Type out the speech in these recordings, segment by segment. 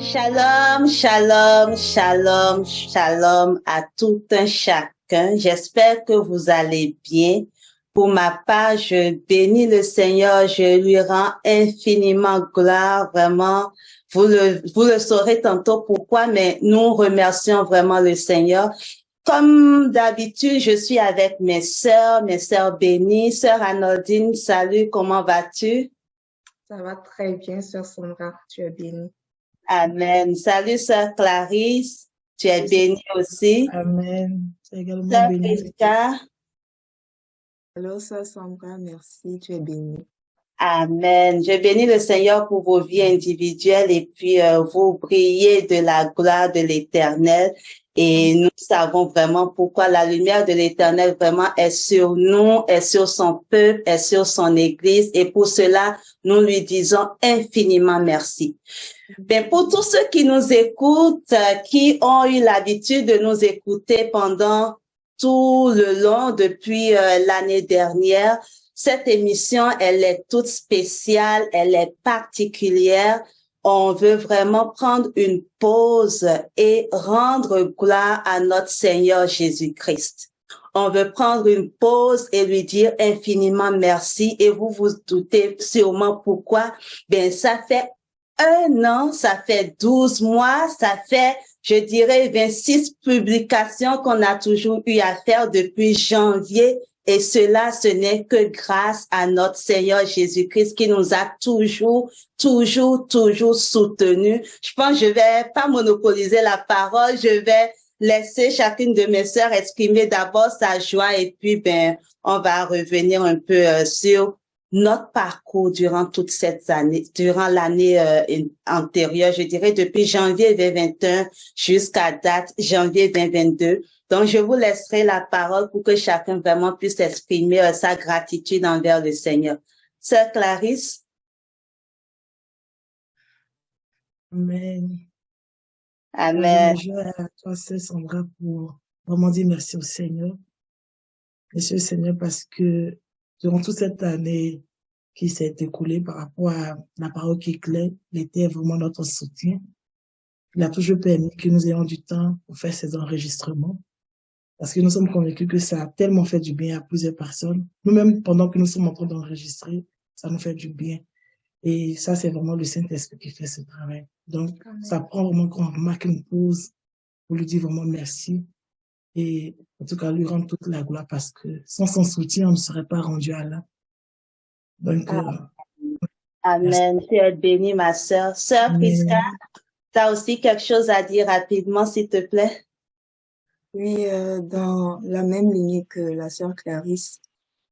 Shalom, shalom, shalom, shalom à tout un chacun. J'espère que vous allez bien. Pour ma part, je bénis le Seigneur, je lui rends infiniment gloire, vraiment. Vous le saurez tantôt pourquoi, mais nous remercions vraiment le Seigneur. Comme d'habitude, je suis avec mes sœurs bénies. Sœur Anodine, salut, comment vas-tu? Ça va très bien, sœur Sandra, tu es bénie. Amen. Salut, sœur Clarisse. Tu es bénie aussi. Amen. C'est également Sœur béni. Prisca. Allô, sœur Sandra, merci, tu es bénie. Amen. Je bénis le Seigneur pour vos vies individuelles et puis vous brillez de la gloire de l'Éternel. Et nous savons vraiment pourquoi la lumière de l'Éternel vraiment est sur nous, est sur son peuple, est sur son Église. Et pour cela, nous lui disons infiniment merci. Ben, pour tous ceux qui nous écoutent, qui ont eu l'habitude de nous écouter pendant tout le long depuis l'année dernière, cette émission, elle est toute spéciale, elle est particulière. On veut vraiment prendre une pause et rendre gloire à notre Seigneur Jésus-Christ. On veut prendre une pause et lui dire infiniment merci. Et vous vous doutez sûrement pourquoi. Ben, ça fait 1 an, ça fait 12 mois, ça fait, je dirais, 26 publications qu'on a toujours eu à faire depuis janvier. Et cela, ce n'est que grâce à notre Seigneur Jésus-Christ qui nous a toujours soutenus. Je pense que je vais pas monopoliser la parole, je vais laisser chacune de mes sœurs exprimer d'abord sa joie et puis, ben, on va revenir un peu sur notre parcours durant toute cette année, durant l'année antérieure, je dirais depuis janvier 2021 jusqu'à date janvier 2022. Donc, je vous laisserai la parole pour que chacun vraiment puisse exprimer sa gratitude envers le Seigneur. Sœur Clarisse. Amen. Amen. Je vais à toi, sœur Sandra, pour vraiment dire merci au Seigneur. Merci au Seigneur parce que durant toute cette année qui s'est écoulée par rapport à la parole qui est claire, il était vraiment notre soutien. Il a toujours permis que nous ayons du temps pour faire ces enregistrements. Parce que nous sommes convaincus que ça a tellement fait du bien à plusieurs personnes. Nous-mêmes, pendant que nous sommes en train d'enregistrer, ça nous fait du bien. Et ça, c'est vraiment le Saint-Esprit qui fait ce travail. Donc, Amen. ça prend vraiment qu'on marque une pause pour lui dire vraiment merci. Et en tout cas, lui rendre toute la gloire parce que sans son soutien, on ne serait pas rendu à là. Donc, Amen. Tu es bénie, ma sœur. Sœur Prisca, tu as aussi quelque chose à dire rapidement, s'il te plaît? Oui, dans la même lignée que la sœur Clarisse,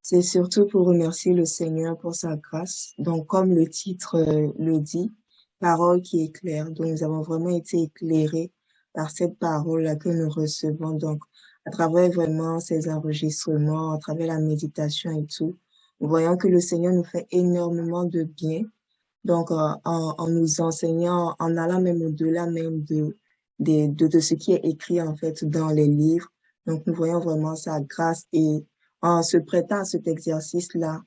c'est surtout pour remercier le Seigneur pour sa grâce. Donc, comme le titre le dit, parole qui est claire. Donc, nous avons vraiment été éclairés par cette parole-là que nous recevons. Donc, à travers vraiment ces enregistrements, à travers la méditation et tout, nous voyons que le Seigneur nous fait énormément de bien. Donc, en nous enseignant, en allant même au-delà même de ce qui est écrit en fait dans les livres. Donc, nous voyons vraiment sa grâce et en se prêtant à cet exercice-là,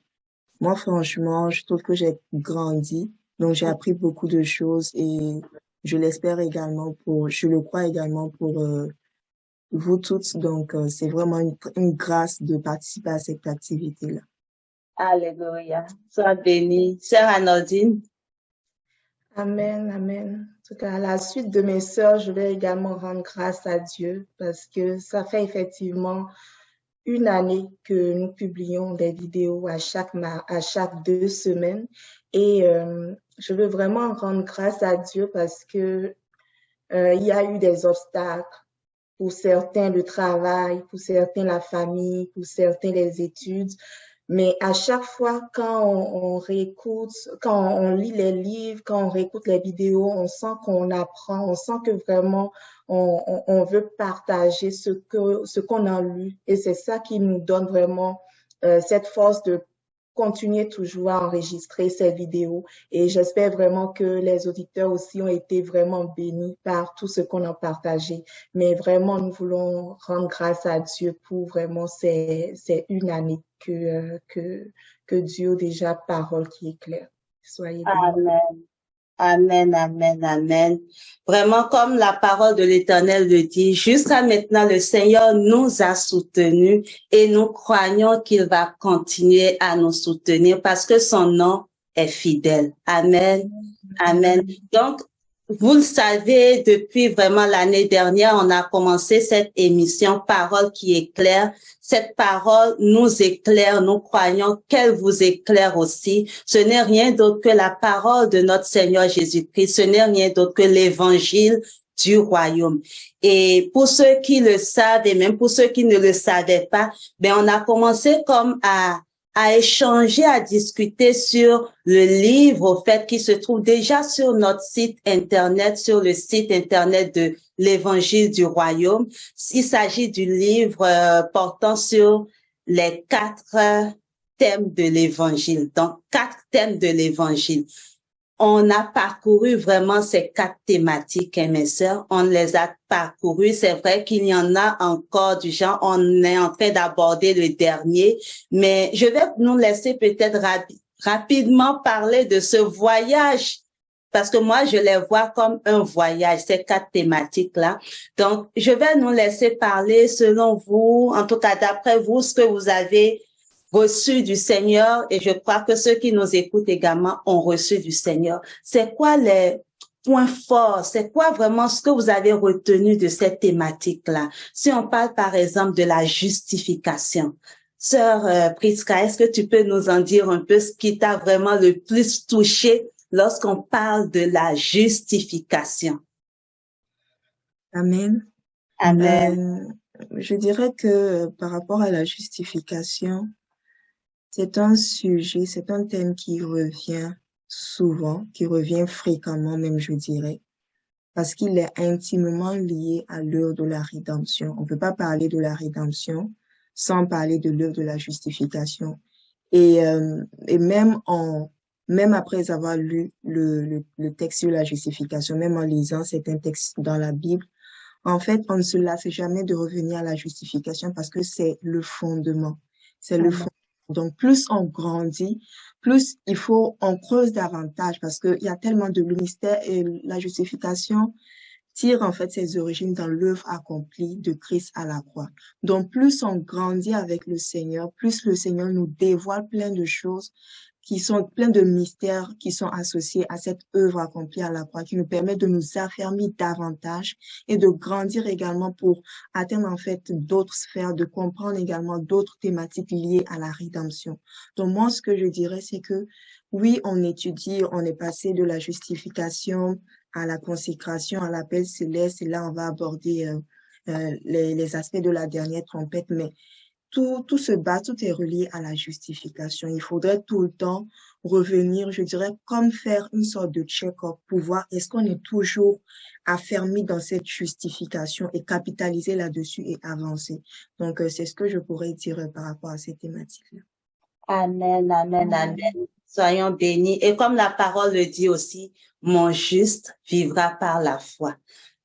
moi, franchement, je trouve que j'ai grandi. Donc, j'ai appris beaucoup de choses et je l'espère également je le crois également pour vous toutes. Donc, c'est vraiment une grâce de participer à cette activité-là. Alléluia. Sois bénie. Sœur Anodine. Amen, amen. En tout cas, à la suite de mes sœurs, je vais également rendre grâce à Dieu parce que ça fait effectivement 1 année que nous publions des vidéos à chaque 2 semaines et je veux vraiment rendre grâce à Dieu parce que il y a eu des obstacles. Pour certains, le travail, pour certains, la famille, pour certains, les études. Mais à chaque fois, quand on réécoute, quand on lit les livres, quand on réécoute les vidéos, on sent qu'on apprend, on sent que vraiment on veut partager ce qu'on a lu. Et c'est ça qui nous donne vraiment cette force de continuer toujours à enregistrer ces vidéos. Et j'espère vraiment que les auditeurs aussi ont été vraiment bénis par tout ce qu'on a partagé. Mais vraiment, nous voulons rendre grâce à Dieu pour vraiment c'est 1 année que Dieu déjà parole qui est claire. Soyez bénis. Amen. Amen, amen, amen. Vraiment, comme la parole de l'Éternel le dit, jusqu'à maintenant, le Seigneur nous a soutenus et nous croyons qu'il va continuer à nous soutenir parce que son nom est fidèle. Amen, amen. Donc, vous le savez, depuis vraiment l'année dernière, on a commencé cette émission Parole qui éclaire. Cette parole nous éclaire, nous croyons qu'elle vous éclaire aussi. Ce n'est rien d'autre que la parole de notre Seigneur Jésus-Christ. Ce n'est rien d'autre que l'évangile du royaume. Et pour ceux qui le savent et même pour ceux qui ne le savaient pas, on a commencé comme à échanger, à discuter sur le livre, au fait, qui se trouve déjà sur notre site Internet, sur le site Internet de l'Évangile du Royaume. Il s'agit du livre portant sur les 4 thèmes de l'Évangile. Donc, 4 thèmes de l'Évangile. On a parcouru vraiment ces 4 thématiques, mes sœurs. On les a parcourues. C'est vrai qu'il y en a encore du genre, on est en train d'aborder le dernier, mais je vais nous laisser peut-être rapidement parler de ce voyage, parce que moi, je les vois comme un voyage, ces 4 thématiques-là. Donc, je vais nous laisser parler selon vous, en tout cas d'après vous, ce que vous avez reçu du Seigneur, et je crois que ceux qui nous écoutent également ont reçu du Seigneur. C'est quoi les points forts? C'est quoi vraiment ce que vous avez retenu de cette thématique-là? Si on parle par exemple de la justification. Sœur Priska, est-ce que tu peux nous en dire un peu ce qui t'a vraiment le plus touché lorsqu'on parle de la justification? Amen. Amen. Je dirais que par rapport à la justification, c'est un sujet, c'est un thème qui revient souvent, qui revient fréquemment même, je dirais, parce qu'il est intimement lié à l'heure de la rédemption. On ne peut pas parler de la rédemption sans parler de l'heure de la justification. Et même après avoir lu le texte sur la justification, même en lisant certains textes dans la Bible, en fait, on ne se lasse jamais de revenir à la justification parce que c'est le fondement. C'est le fondement. Donc, plus on grandit, plus on creuse davantage parce qu'il y a tellement de mystères et la justification tire en fait ses origines dans l'œuvre accomplie de Christ à la croix. Donc, plus on grandit avec le Seigneur, plus le Seigneur nous dévoile plein de choses qui sont plein de mystères qui sont associés à cette œuvre accomplie à la croix, qui nous permet de nous affermir davantage et de grandir également pour atteindre en fait d'autres sphères, de comprendre également d'autres thématiques liées à la rédemption. Donc moi, ce que je dirais, c'est que oui, on étudie, on est passé de la justification à la consécration, à l'appel céleste, et là, on va aborder les aspects de la dernière trompette, mais tout se bat, tout est relié à la justification. Il faudrait tout le temps revenir, je dirais, comme faire une sorte de check-up pour voir est-ce qu'on est toujours affermi dans cette justification et capitaliser là-dessus et avancer. Donc, c'est ce que je pourrais dire par rapport à ces thématiques-là. Amen, amen, amen. Soyons bénis. Et comme la parole le dit aussi, mon juste vivra par la foi.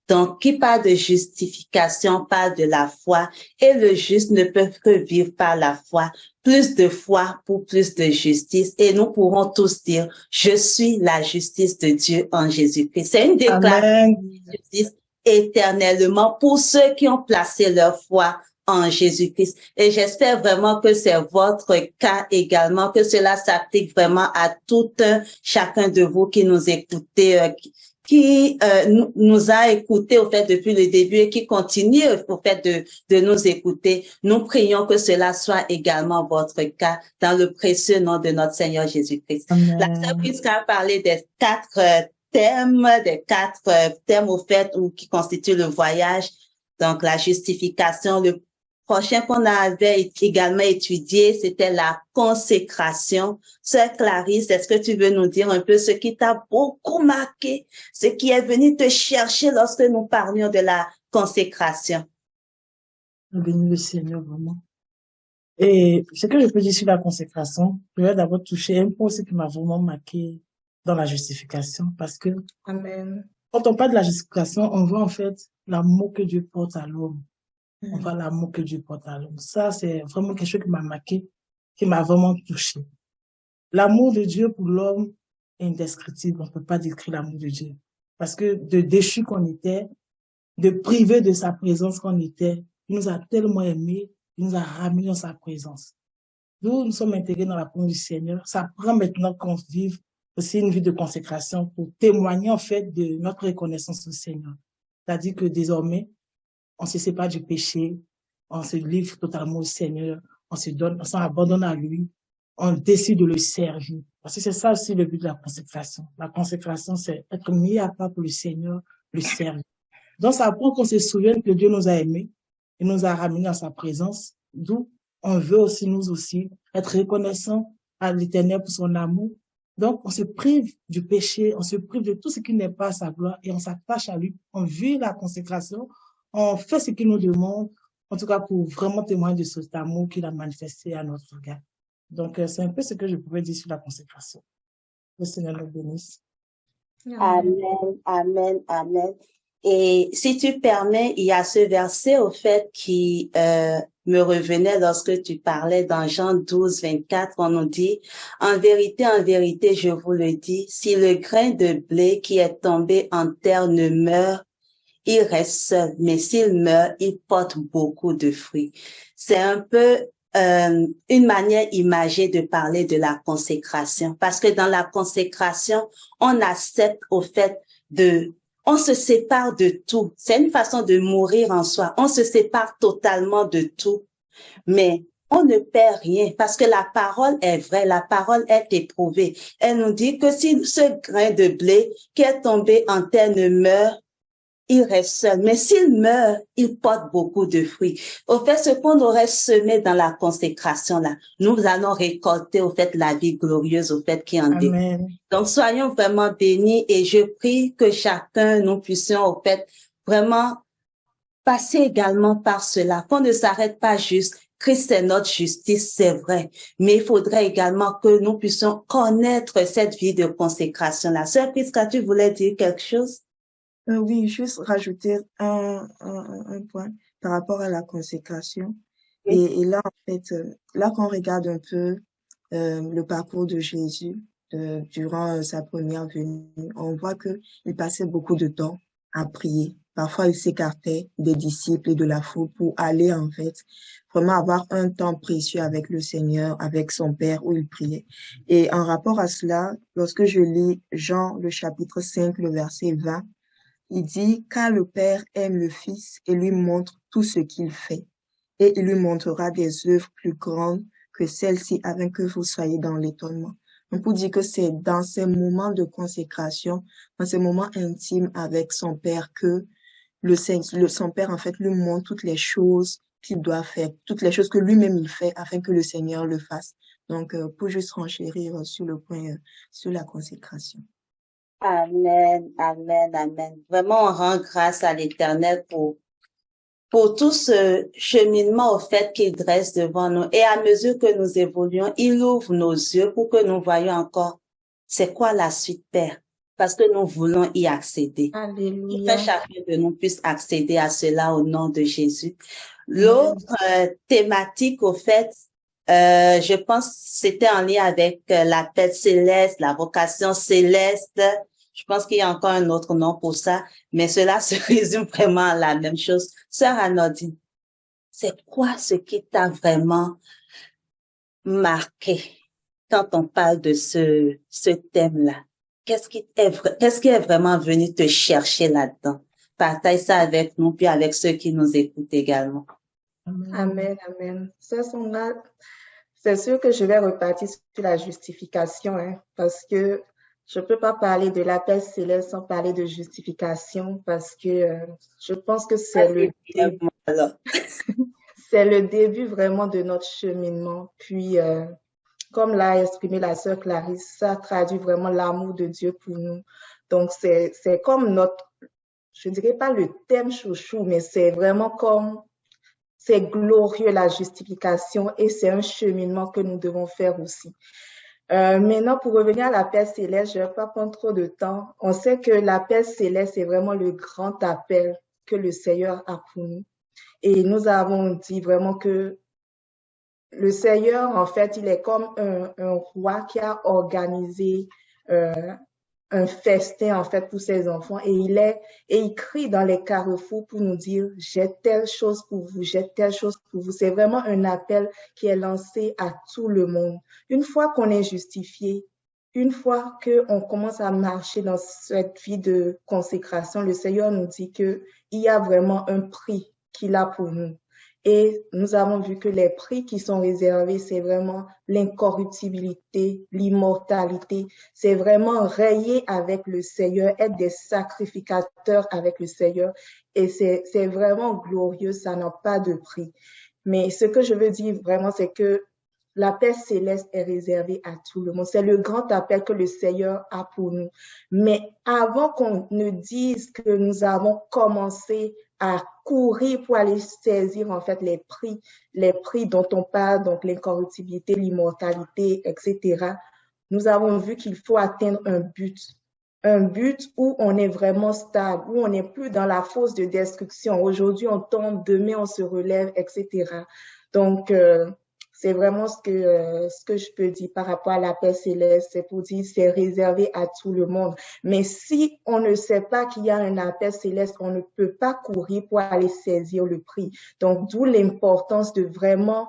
Donc, qui parle de justification parle de la foi, et le juste ne peut que vivre par la foi. Plus de foi pour plus de justice, et nous pourrons tous dire, je suis la justice de Dieu en Jésus-Christ. C'est une déclaration de justice éternellement pour ceux qui ont placé leur foi en Jésus-Christ. Et j'espère vraiment que c'est votre cas également, que cela s'applique vraiment à tout chacun de vous qui nous écoutez, qui nous a écoutés au fait depuis le début et qui continue au fait de nous écouter. Nous prions que cela soit également votre cas dans le précieux nom de notre Seigneur Jésus-Christ. La sœur Priska a parlé des 4 thèmes au fait ou qui constituent le voyage. Donc la justification, le prochain qu'on avait également étudié, c'était la consécration. Sœur Clarisse, est-ce que tu veux nous dire un peu ce qui t'a beaucoup marqué, ce qui est venu te chercher lorsque nous parlions de la consécration? Béni le Seigneur, vraiment. Et ce que je peux dire sur la consécration, je vais d'abord toucher un point aussi qui m'a vraiment marqué dans la justification, parce que Amen. Quand on parle de la justification, on voit en fait l'amour que Dieu porte à l'homme. On voit l'amour que Dieu porte à l'homme. Ça, c'est vraiment quelque chose qui m'a marqué, qui m'a vraiment touché. L'amour de Dieu pour l'homme indescriptible. On ne peut pas décrire l'amour de Dieu. Parce que de déchu qu'on était, de privé de sa présence qu'on était, il nous a tellement aimés, il nous a ramenés dans sa présence. Nous sommes intégrés dans la présence du Seigneur. Ça prend maintenant qu'on vive aussi une vie de consécration pour témoigner en fait de notre reconnaissance au Seigneur. C'est-à-dire que désormais, on se sépare du péché, on se livre totalement au Seigneur, on se donne, on s'abandonne à lui, on décide de le servir. Parce que c'est ça aussi le but de la consécration. La consécration, c'est être mis à part pour le Seigneur, le servir. Donc, ça apprend qu'on se souvienne que Dieu nous a aimés, il nous a ramenés à sa présence, d'où on veut aussi, nous aussi, être reconnaissants à l'Éternel pour son amour. Donc, on se prive du péché, on se prive de tout ce qui n'est pas à sa gloire et on s'attache à lui, on vit la consécration, on fait ce qu'il nous demande, en tout cas pour vraiment témoigner de cet amour qu'il a manifesté à notre regard. Donc, c'est un peu ce que je pouvais dire sur la consécration. Le Seigneur nous bénisse. Amen, amen, amen. Et si tu permets, il y a ce verset au fait qui me revenait lorsque tu parlais dans Jean 12, 24, on nous dit, en vérité, je vous le dis, si le grain de blé qui est tombé en terre ne meurt, il reste seul, mais s'il meurt, il porte beaucoup de fruits. C'est un peu une manière imagée de parler de la consécration, parce que dans la consécration, on accepte au fait on se sépare de tout. C'est une façon de mourir en soi. On se sépare totalement de tout, mais on ne perd rien parce que la parole est vraie, la parole est éprouvée. Elle nous dit que si ce grain de blé qui est tombé en terre ne meurt, il reste seul. Mais s'il meurt, il porte beaucoup de fruits. Au fait, ce qu'on aurait semé dans la consécration là, nous allons récolter au fait la vie glorieuse au fait qui en dépend. Amen. Donc, soyons vraiment bénis et je prie que chacun, nous puissions au fait vraiment passer également par cela, qu'on ne s'arrête pas juste. Christ est notre justice, c'est vrai, mais il faudrait également que nous puissions connaître cette vie de consécration là. Sœur Prisca, tu voulais dire quelque chose? Oui, juste rajouter un point par rapport à la consécration. Oui. Et là, en fait, là qu'on regarde un peu le parcours de Jésus durant sa première venue, on voit que il passait beaucoup de temps à prier. Parfois, il s'écartait des disciples et de la foule pour aller, en fait, vraiment avoir un temps précieux avec le Seigneur, avec son Père, où il priait. Et en rapport à cela, lorsque je lis Jean, le chapitre 5, le verset 20, il dit, car le Père aime le Fils et lui montre tout ce qu'il fait. Et il lui montrera des œuvres plus grandes que celles-ci afin que vous soyez dans l'étonnement. On peut dire que c'est dans ces moments de consécration, dans ces moments intimes avec son Père que son Père, en fait, lui montre toutes les choses qu'il doit faire, toutes les choses que lui-même il fait afin que le Seigneur le fasse. Donc, pour juste renchérir sur le point, sur la consécration. Amen, amen, amen. Vraiment, on rend grâce à l'Éternel pour tout ce cheminement au fait qu'il dresse devant nous. Et à mesure que nous évoluons, il ouvre nos yeux pour que nous voyions encore c'est quoi la suite, Père, parce que nous voulons y accéder. Alléluia. Que chacun de nous puisse accéder à cela au nom de Jésus. L'autre thématique, au fait, je pense c'était en lien avec l'appel céleste, la vocation céleste. Je pense qu'il y a encore un autre nom pour ça, mais cela se résume vraiment à la même chose. Sœur Anodine, c'est quoi ce qui t'a vraiment marqué quand on parle de ce thème-là? Qu'est-ce qui est vraiment venu te chercher là-dedans? Partage ça avec nous, puis avec ceux qui nous écoutent également. Amen, amen. C'est sûr que je vais repartir sur la justification, parce que je peux pas parler de l'appel céleste sans parler de justification, parce que je pense que c'est le début vraiment de notre cheminement. Puis, comme l'a exprimé la sœur Clarisse, ça traduit vraiment l'amour de Dieu pour nous. Donc, c'est comme je dirais pas le thème chouchou, mais c'est vraiment comme, c'est glorieux la justification et c'est un cheminement que nous devons faire aussi. Maintenant, pour revenir à l'appel céleste, je ne vais pas prendre trop de temps. On sait que l'appel céleste est vraiment le grand appel que le Seigneur a pour nous. Et nous avons dit vraiment que le Seigneur, en fait, il est comme un roi qui a organisé euh, un festin en fait pour ses enfants et il crie dans les carrefours pour nous dire j'ai telle chose pour vous, j'ai telle chose pour vous. C'est vraiment un appel qui est lancé à tout le monde. Une fois qu'on est justifié, une fois qu'on commence à marcher dans cette vie de consécration, le Seigneur nous dit que il y a vraiment un prix qu'il a pour nous. Et nous avons vu que les prix qui sont réservés, c'est vraiment l'incorruptibilité, l'immortalité. C'est vraiment rayer avec le Seigneur, être des sacrificateurs avec le Seigneur. Et c'est vraiment glorieux, ça n'a pas de prix. Mais ce que je veux dire vraiment, c'est que la paix céleste est réservée à tout le monde. C'est le grand appel que le Seigneur a pour nous. Mais avant qu'on ne dise que nous avons commencé à courir pour aller saisir en fait les prix dont on parle, donc l'incorruptibilité, l'immortalité, etc. Nous avons vu qu'il faut atteindre un but où on est vraiment stable, où on n'est plus dans la fosse de destruction. Aujourd'hui, on tombe, demain, on se relève, etc. Donc, c'est vraiment ce que je peux dire par rapport à la paix céleste. C'est pour dire c'est réservé à tout le monde. Mais si on ne sait pas qu'il y a un appel céleste, on ne peut pas courir pour aller saisir le prix. Donc, d'où l'importance de vraiment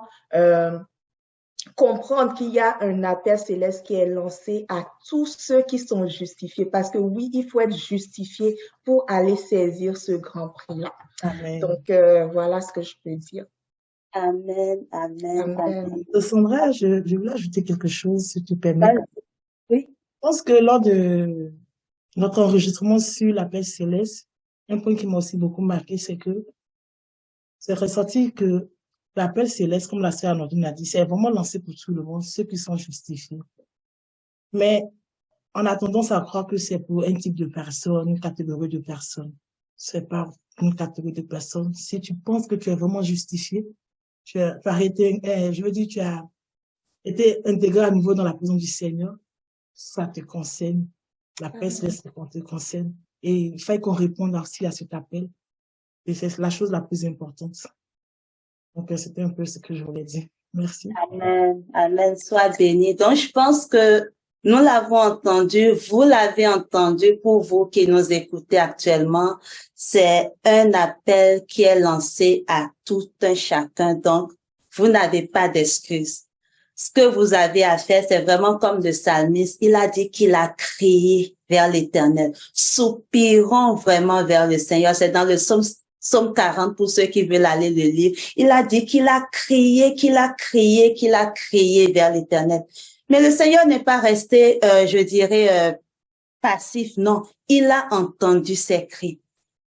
comprendre qu'il y a un appel céleste qui est lancé à tous ceux qui sont justifiés. Parce que oui, il faut être justifié pour aller saisir ce grand prix-là. Amen. Donc, voilà ce que je peux dire. Amen, amen, amen. Sandra, je voulais ajouter quelque chose, si tu permets. Oui. Je pense que lors de notre enregistrement sur l'appel céleste, un point qui m'a aussi beaucoup marqué, c'est que c'est ressenti que l'appel céleste, comme la sœur Anodine a dit, c'est vraiment lancé pour tout le monde, ceux qui sont justifiés. Mais on a tendance à croire que c'est pour un type de personne, une catégorie de personnes. C'est pas une catégorie de personnes. Si tu penses que tu es vraiment justifié, tu as arrêté, je veux dire, tu as été intégré à nouveau dans la présence du Seigneur, ça te concerne. La paix céleste te concerne. Et il faut qu'on réponde aussi à cet appel. Et c'est la chose la plus importante. Donc, c'était un peu ce que je voulais dire. Merci. Amen, amen, sois béni. Donc, je pense que nous l'avons entendu, vous l'avez entendu pour vous qui nous écoutez actuellement. C'est un appel qui est lancé à tout un chacun. Donc, vous n'avez pas d'excuses. Ce que vous avez à faire, c'est vraiment comme le psalmiste. Il a dit qu'il a crié vers l'Éternel. Soupirons vraiment vers le Seigneur. C'est dans le Psaume 40 pour ceux qui veulent aller le lire. Il a dit qu'il a crié, qu'il a crié, qu'il a crié vers l'Éternel. Mais le Seigneur n'est pas resté, je dirais, passif. Non, il a entendu ses cris.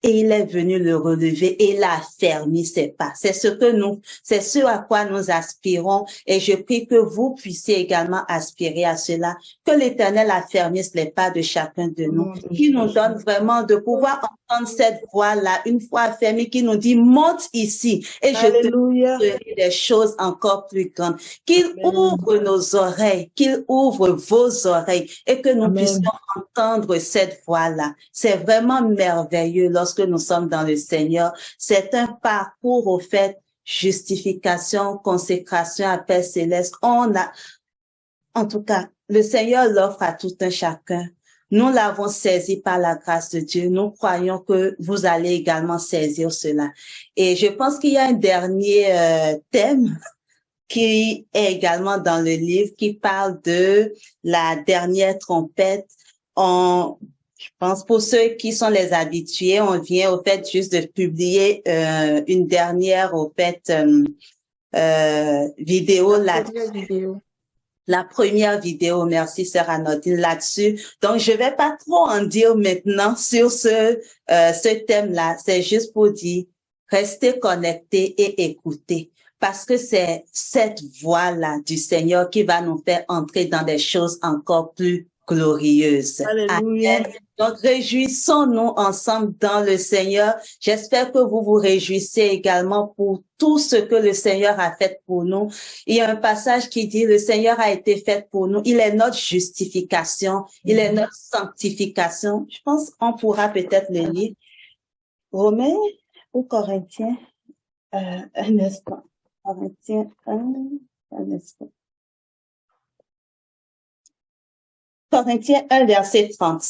Et il est venu le relever et il a affermi ses pas. C'est ce à quoi nous aspirons et je prie que vous puissiez également aspirer à cela, que l'Éternel affermisse les pas de chacun de nous, qui nous donne vraiment de pouvoir entendre cette voix-là, une fois affermie, qui nous dit, monte ici et je te montrerai des choses encore plus grandes. Qu'il ouvre nos oreilles, qu'il ouvre vos oreilles et que nous puissions entendre cette voix-là. C'est vraiment merveilleux lorsque nous sommes dans le Seigneur. C'est un parcours au fait, justification, consécration, appel céleste. En tout cas, le Seigneur l'offre à tout un chacun. Nous l'avons saisi par la grâce de Dieu. Nous croyons que vous allez également saisir cela. Et je pense qu'il y a un dernier thème qui est également dans le livre, qui parle de la dernière trompette. Je pense pour ceux qui sont les habitués, on vient au fait juste de publier une dernière vidéo là-dessus. La première vidéo, merci sœur Anodine là-dessus. Donc je vais pas trop en dire maintenant sur ce thème-là. C'est juste pour dire restez connectés et écoutez. Parce que c'est cette voix-là du Seigneur qui va nous faire entrer dans des choses encore plus glorieuses. Alléluia. Amen. Donc, réjouissons-nous ensemble dans le Seigneur. J'espère que vous vous réjouissez également pour tout ce que le Seigneur a fait pour nous. Il y a un passage qui dit, le Seigneur a été fait pour nous. Il est notre justification. Il est notre sanctification. Je pense qu'on pourra peut-être le lire. Romains ou Corinthiens? Un instant. Corinthiens 1, un instant. Corinthiens 1, verset 30.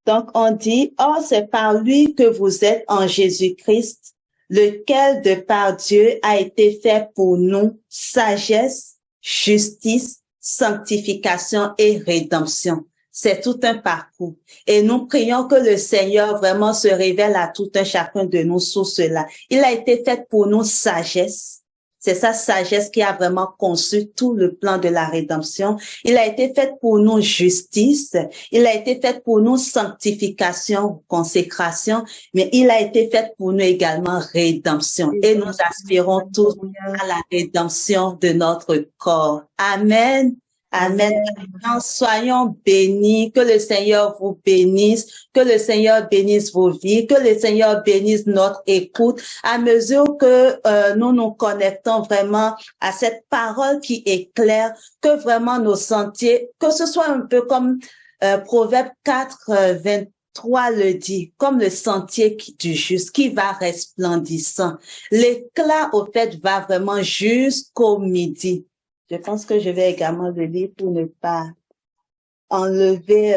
Donc, on dit, « Or, c'est par lui que vous êtes en Jésus-Christ, lequel de par Dieu a été fait pour nous sagesse, justice, sanctification et rédemption. » C'est tout un parcours. Et nous prions que le Seigneur vraiment se révèle à tout un chacun de nous sur cela. Il a été fait pour nous sagesse. C'est sa sagesse qui a vraiment conçu tout le plan de la rédemption. Il a été fait pour nous justice. Il a été fait pour nous sanctification, consécration. Mais il a été fait pour nous également rédemption. Et nous aspirons tous à la rédemption de notre corps. Amen. Amen. Soyons bénis, que le Seigneur vous bénisse, que le Seigneur bénisse vos vies, que le Seigneur bénisse notre écoute, à mesure que nous nous connectons vraiment à cette parole qui éclaire, que vraiment nos sentiers, que ce soit un peu comme Proverbe 4, 23 le dit, comme le sentier du juste qui va resplendissant. L'éclat, au fait, va vraiment jusqu'au midi. Je pense que je vais également le lire pour ne pas enlever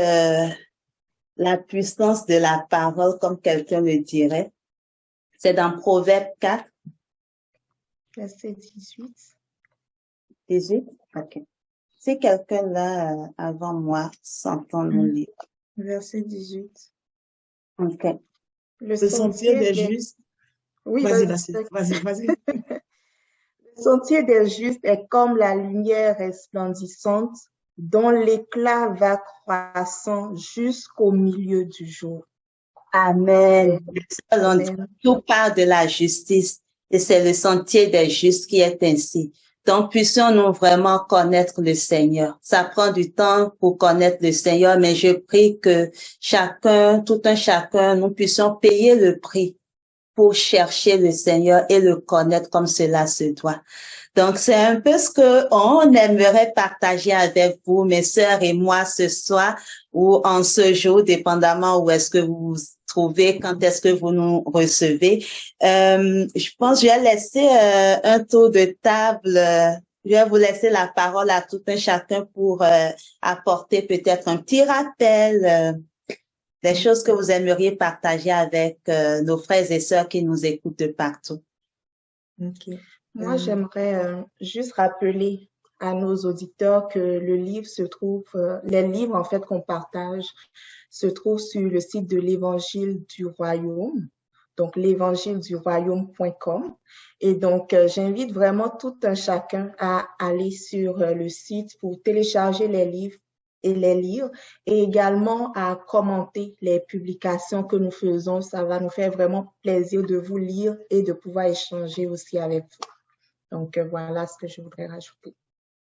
la puissance de la parole, comme quelqu'un le dirait. C'est dans Proverbe 4. Verset 18. 18? OK. Si quelqu'un là, avant moi, s'entend nous lire. Verset 18. OK. Le sentier des justes. Oui, vas-y. Le sentier des justes est comme la lumière resplendissante dont l'éclat va croissant jusqu'au milieu du jour. Amen. Tout part de la justice et c'est le sentier des justes qui est ainsi. Donc, puissions-nous vraiment connaître le Seigneur. Ça prend du temps pour connaître le Seigneur, mais je prie que chacun, tout un chacun, nous puissions payer le prix pour chercher le Seigneur et le connaître comme cela se doit. Donc, c'est un peu ce que on aimerait partager avec vous, mes sœurs et moi, ce soir ou en ce jour, dépendamment où est-ce que vous vous trouvez, quand est-ce que vous nous recevez. Je pense que je vais laisser un tour de table. Je vais vous laisser la parole à tout un chacun pour apporter peut-être un petit rappel, des choses que vous aimeriez partager avec nos frères et sœurs qui nous écoutent de partout. Okay. Moi, j'aimerais juste rappeler à nos auditeurs que le livre se trouve, les livres en fait qu'on partage se trouvent sur le site de l'Évangile du Royaume, donc l'évangileduroyaume.com. Et donc, j'invite vraiment tout un chacun à aller sur le site pour télécharger les livres et les lire, et également à commenter les publications que nous faisons. Ça va nous faire vraiment plaisir de vous lire et de pouvoir échanger aussi avec vous. Donc, voilà ce que je voudrais rajouter.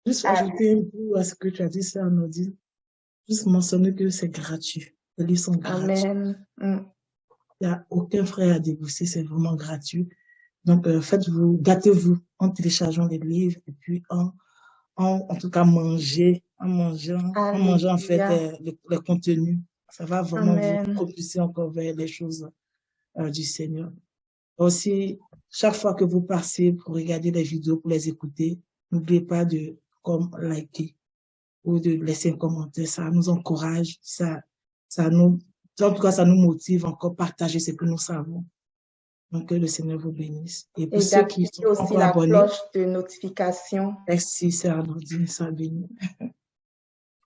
Juste ajouter un peu à ce que tu as dit, ça, Nodine. Juste mentionner que c'est gratuit. Les livres sont gratuits. Amen. Il n'y a aucun frais à débourser, c'est vraiment gratuit. Donc, faites-vous, gâtez-vous en téléchargeant les livres et puis en tout cas en mangeant en fait les contenus. Ça va vraiment vous propulser encore vers les choses du Seigneur. Aussi, chaque fois que vous passez pour regarder les vidéos, pour les écouter, n'oubliez pas de liker ou de laisser un commentaire. Ça nous encourage, en tout cas, ça nous motive encore à partager ce que nous savons. Donc, que le Seigneur vous bénisse. Et pour ceux qui sont aussi encore la abonnés, cloche de notification. Merci, Sœur Arnoldine, sois bénie.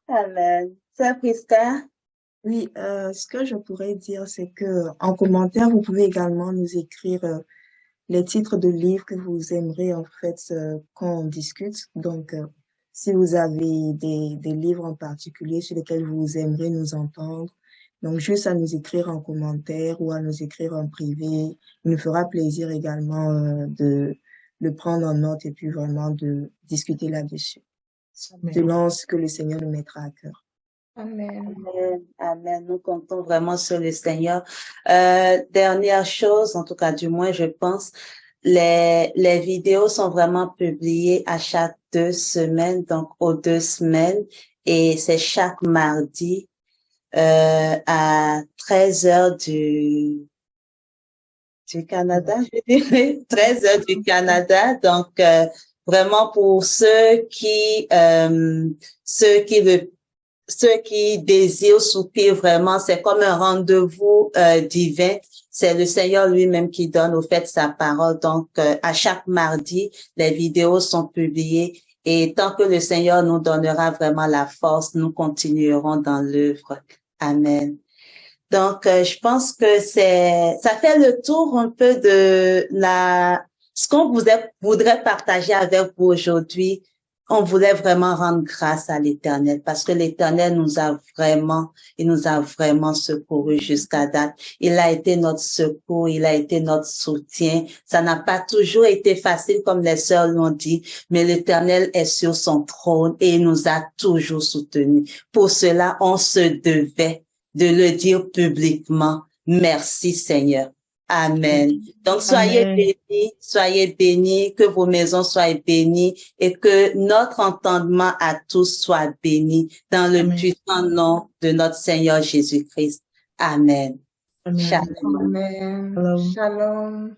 Amen. Sœur Prisca? Oui, ce que je pourrais dire, c'est que en commentaire, vous pouvez également nous écrire les titres de livres que vous aimeriez en fait qu'on discute. Donc, si vous avez des livres en particulier sur lesquels vous aimeriez nous entendre, donc juste à nous écrire en commentaire ou à nous écrire en privé. Il nous fera plaisir également de le prendre en note et puis vraiment de discuter là-dessus, selon ce que le Seigneur nous mettra à cœur. Amen. Amen. Amen. Nous comptons vraiment sur le Seigneur. Dernière chose, en tout cas, du moins, je pense, les vidéos sont vraiment publiées à chaque 2 semaines, donc aux 2 semaines, et c'est chaque mardi à 13h du Canada, je dirais, 13h du Canada. Donc, vraiment pour ceux qui ceux qui désirent, soupirent vraiment, c'est comme un rendez-vous divin. C'est le Seigneur lui-même qui donne au fait sa parole. Donc, à chaque mardi, les vidéos sont publiées. Et tant que le Seigneur nous donnera vraiment la force, nous continuerons dans l'œuvre. Amen. Donc, je pense que ça fait le tour un peu de ce qu'on voudrait partager avec vous aujourd'hui. On voulait vraiment rendre grâce à l'Éternel parce que l'Éternel il nous a vraiment secourus jusqu'à date. Il a été notre secours, il a été notre soutien. Ça n'a pas toujours été facile comme les sœurs l'ont dit, mais l'Éternel est sur son trône et il nous a toujours soutenus. Pour cela, on se devait de le dire publiquement. Merci Seigneur. Amen. Donc soyez bénis, que vos maisons soient bénies et que notre entendement à tous soit béni dans le puissant nom de notre Seigneur Jésus-Christ. Amen. Amen. Shalom. Amen. Shalom. Shalom.